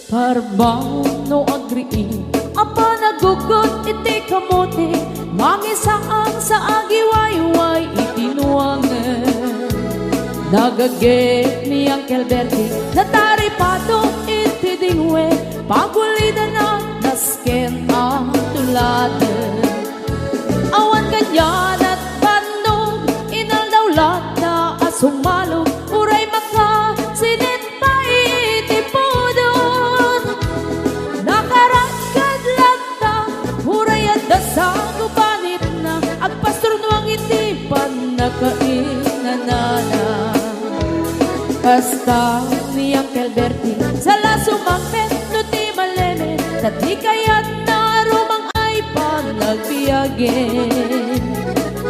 Parbaw no agriin apa nagugot iti kamote mangisaan sa agiwayway itinuangan nagagit ni Uncle Bertie nataripado iti dingwe pagulida na nasken ang tuladan awan kanyan at panog inaldawlat na asumalog uray maka sinit pa iti podon nakaragkad lagta uray at dasang ubanit na agpastor nuang iti panakainanana hasta ni Uncle Bertie sala sumangpet no ti maleme tati kayat na rumang ay panagpiyagin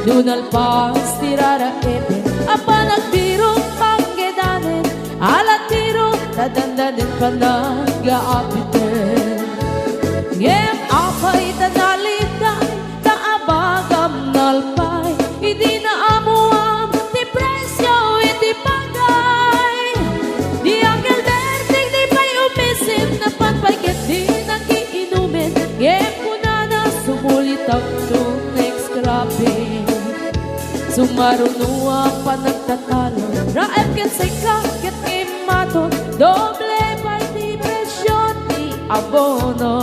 dunal pas tirara ete apa nagbiro panggedanen alat tiro tadandanen panag-aapiten ngem apay tanalitay taabagam nalpay hindi na amuam ti presyo iti pagay di Uncle Bertie di pa'y umisim na panpagkat di nakiinumin ngem kunana sumulit ang next scrapping sumarunua pa nagtatalo raep ken say kakit imaton doble pa'y di presyo ti abono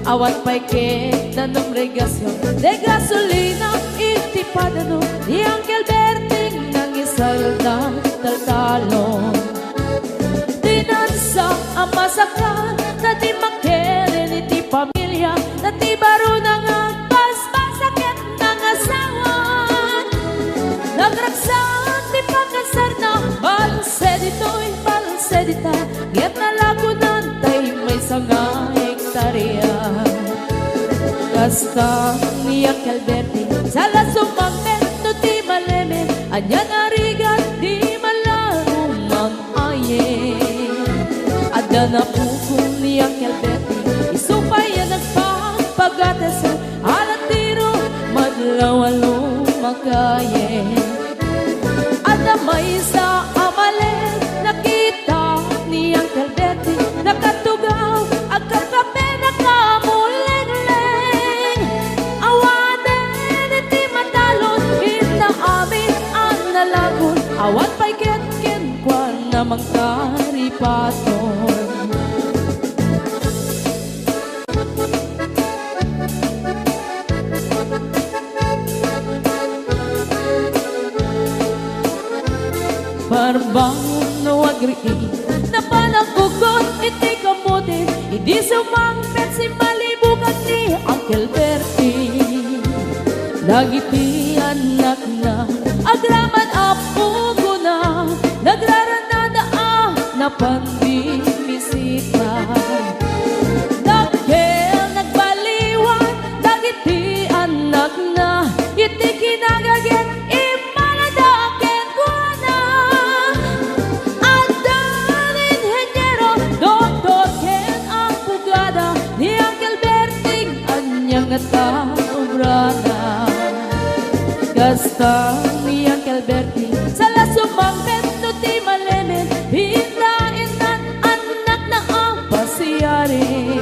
awan pa'y ket na numregasyon de gasolina iti padano di Uncle Bertie nang isal na taltalon tinansa ang masakal na di makirin iti pamilya na ti baro na nga pasmasakit ng asawan nagragsak ti pagkasar na balsedito'y balsedita ngem nalagunan tay may sanga hektarya kasta ni Uncle Bertie sala sumangpet no ti maleme anya narigat di malarumang aye adda na pukong ni Uncle Bertie isupay yan nagpapagatas alat tiro madlawalo magaye adda may sa amale nakita ni Uncle Bertie nakatugaw agkakape nakamuleng-leng awanen iti matalon kita amin ang nalagon awat pa'y ket-ken kwan namang karipaton Parbaw no agriin na panagugot iti kamote hindi sumangpet si malibugan ni Uncle Bertie dagiti anak na agraman apo ko na nagraranada na panbimisita dagkel nagbaliwan dagiti anak na iti kinagaget imaladaken ko na andan inhenyero doktor ken ang pugada ni Uncle Bertie anyang ataobrana kasta ni Uncle Bertie sala sumangpet no ti malemen hindain nan anak na ang pasiyari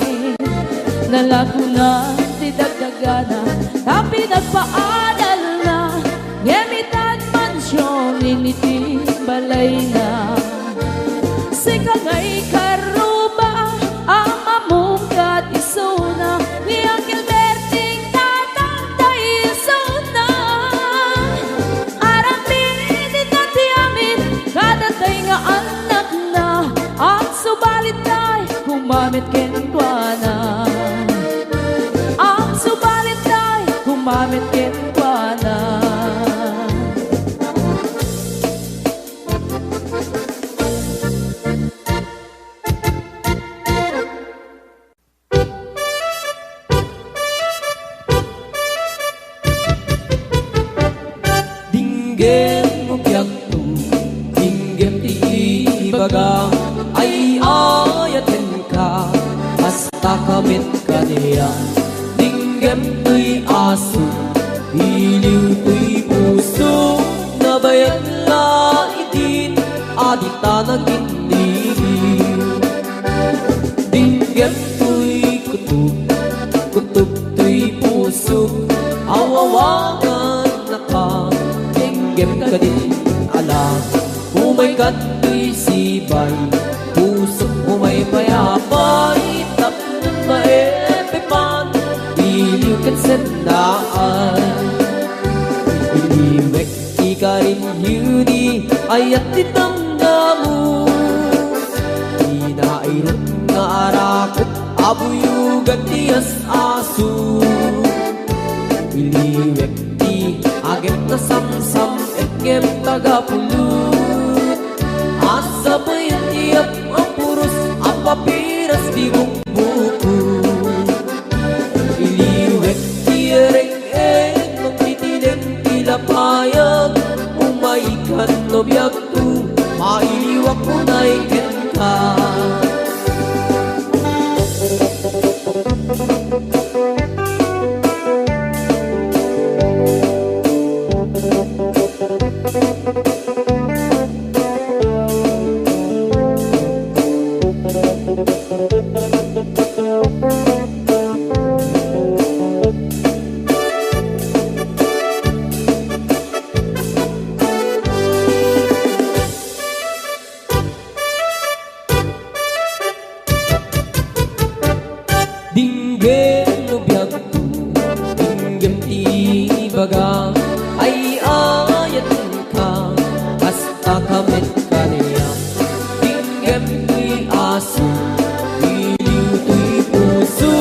nalagunan ti dagdagana tapi nagpaadal na ngemitan mansyon initi balay na sikagay karuba ang mamungkat isuna ni Uncle Bertie tatangtay isuna aramin itati amin kadatay nga anak na at subalit tay kumamit kenkwana ang subalit tay kumamit kenkwana Dinggem mo kiyagto dinggem ti ibaga ay ayaten ka hasta kamit ka niya dinggem to'y aso iliw to'y puso nabayag la itin adita nagindili ka din alam. Umay kato'y sibay, puso umay payapay, tapos maepepan, iliw kan sendaan. Iliwek ika rin yuni, ayat ditanggamu. Inairot nga arakot, abuyugan tiyas asu. Iliwek ti agem na samsam, etngem tagapulut. Asa pa yan tiap ang puros, ang papiras di bukbuku. Iliwek ti ereng-eng, magtitileng tilapayag. Umaikan no biyak tu, mailiwak mo na ikin ka. Dinggem no biyak tu, dinggem ti baga, ay ayatin ka, hasta kamit ka niya. Dinggem ti aso, iliw to'y puso,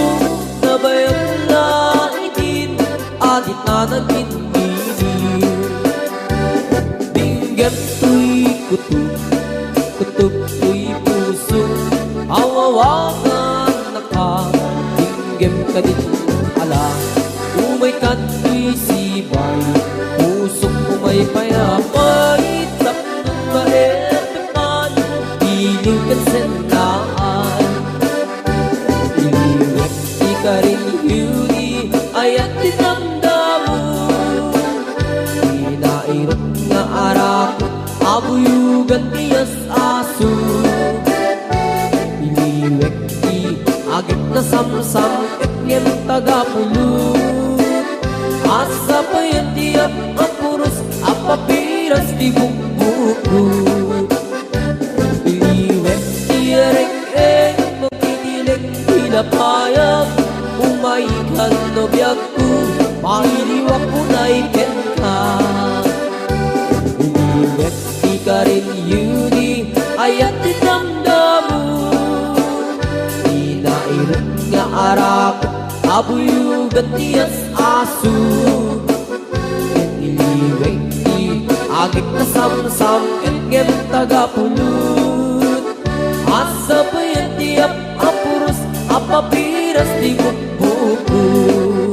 nabayang laitin, adit na nagkininin. Dinggem to'y kutub, kutub to'y puso, awawakan na ka. Dinggem ka din alam, umay kato'y sibay, pusok umay payapay, tapos maepepan, iliw kan sendaan. Iliwek ika rin yuni, ayat dinamdamu. Inairot nga arakot, abuyugan tiyas aso. Iliwek ti agit na samsam, etngem tagapulut. Asa pa yan tiap ang puros, ang papiras di bukbukut. Iliwek ti ereng-eng, magtitileng tilapayag. Umaikan no biyak ko, mailiwak mo na ikin ka. Iliwek ti ka rin yuni, ayat dinamdamu. Inairot nga arakot, abuyugan tiyas aso. Iliwek ti agit na samsam, etngem tagapulut. Asa pa yan tiap ang puros, ang papiras di bukbukut.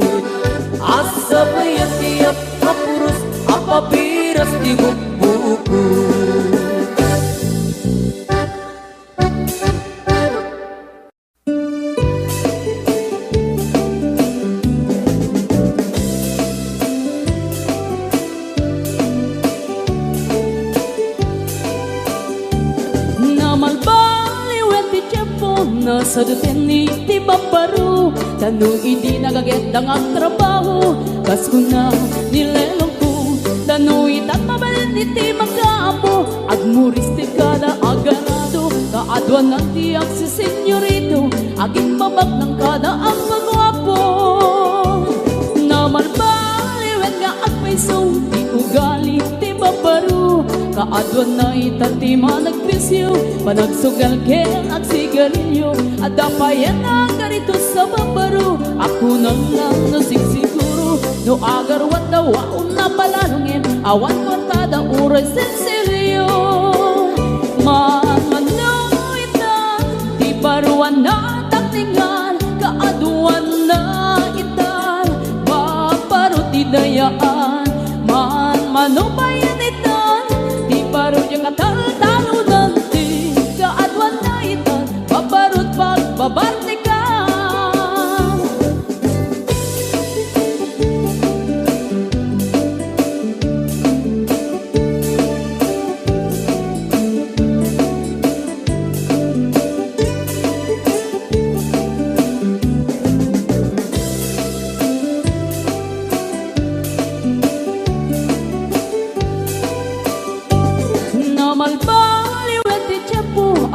Asa pa yan tiap ang puros, ang papiras di bukbukut. Sa duteni ti babaru, tanong hindi nagaget ang ang trabaho. Kas ko na nilelong ko, tanong itat mabalin iti magkaapo. Agmuris ti kada aganado, kaadwan ng tiyak si senyorito, aging babag ng kada ang pagwapo. Namalbaliwen nga agpaiso, di ugali ti babaru. Kaadwan na itati managpisyo, panagsugal ken at sigarilyo. At dapayan na ganito sa babaro, ako nang lang nasigsiguro. No agarwat na waon na palalungin, awan kwartada uray sensilyo. Manmanoita, di baruan na taktingan, kaadwan na itan, babaro ti dayaan. Manmanubayan itan, di baro yung katal-talo nanti, kaadwan na itan, babarot pagbabartikan.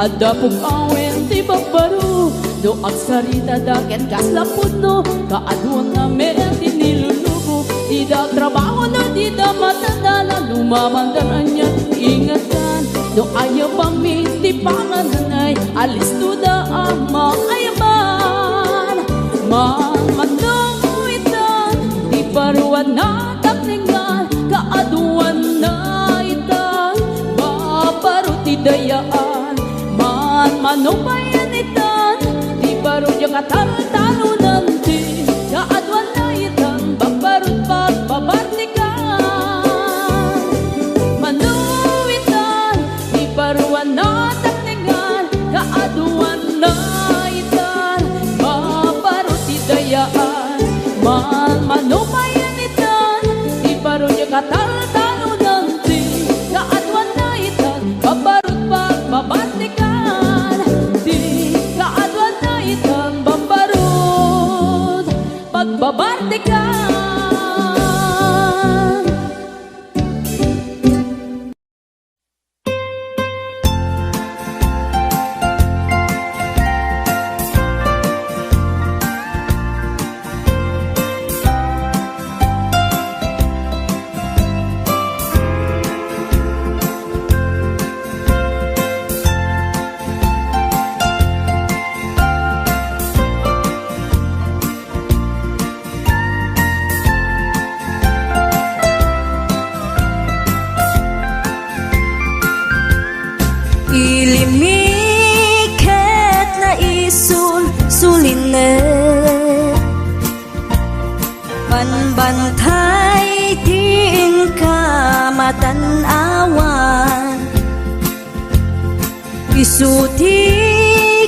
Adapog awen ti bagbaro do agsarita daket kaslapod no kaaduan na meron ti nilulubo di da trabaho no di da matandala lumamandan anya ingatan do ayaw pamit ti pangananay alis to da ama ayaban mamanong itan di paruan na takningan kaaduan na itan babaro ti dayaan manubayan itan di baro niya katartalo nanti kaadwan na itan babarot pagbabartikan manuwitan di baruan na takningan kaadwan na itan babarot ti dayaan manubayan itan di baro niya katartalo nanti kaadwan na itan babarot pagbabartikan pagbabartikan. Ilimiket na sulsulinet panbantay ting kamatanawan isuti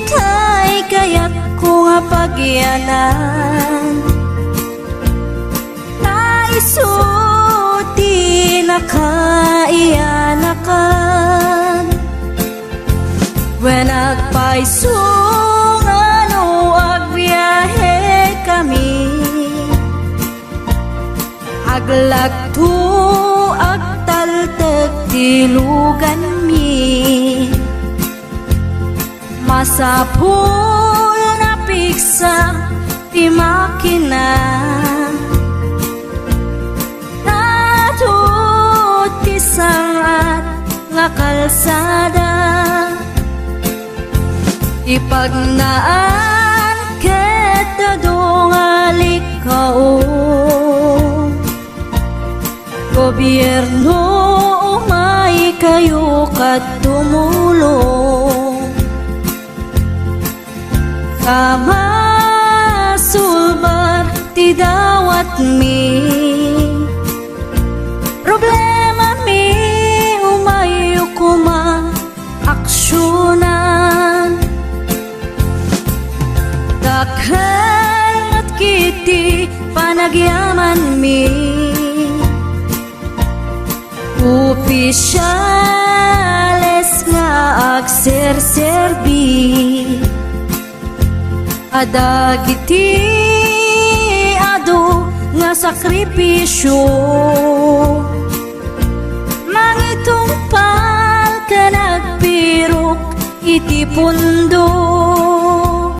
kay kayak ko nga pagyanan na isuti na kaiyanakan when nagpaisungan o agbiyahe kami aglagto agtaltag tilugan mi masapul na piksa ti makina natut ti sangat nga kalsada ipagnaan kita dongalik kao gobyerno umay kayo kat tumulong kamasulbar ti dawat mi problema mi umay kuma aksyonan dakhan at kiti panagyaman mi opisyales nga agserserbi adagiti ado nga sakripisyo mangitumpal ka nagpirok iti pundo